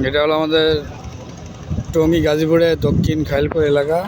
এটা হলো আমাদের টঙ্গী গাজীপুরের দক্ষিণ খাইলপুর এলাকা।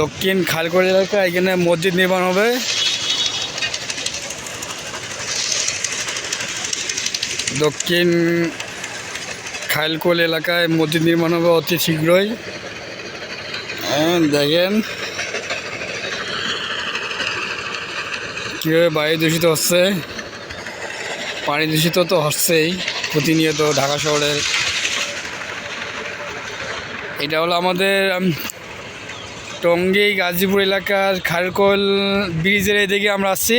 দক্ষিণ খালপুর এলাকা, এখানে মসজিদ নির্মাণ হবে। দক্ষিণ খাইলকোল এলাকায় মসজিদ নির্মাণ হবে অতি শীঘ্রই। দেখেন কীভাবে বায়ু দূষিত হচ্ছে, পানি দূষিত তো হচ্ছেই প্রতিনিয়ত ঢাকা শহরের। এটা হলো আমাদের টঙ্গী গাজীপুর এলাকার খাইলকোল ব্রিজের এদিকে আমরা আসছি।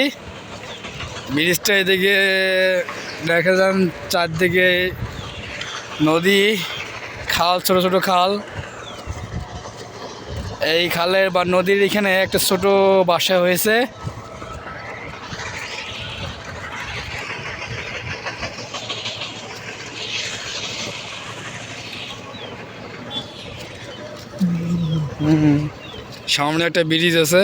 ব্রিজটা এদিকে দেখা যান চারদিকে নদী, খাল, ছোট ছোট খাল। এই খালের বা নদীর এখানে একটা ছোট বাসা হয়েছে। সামনে একটা ব্রিজ আছে।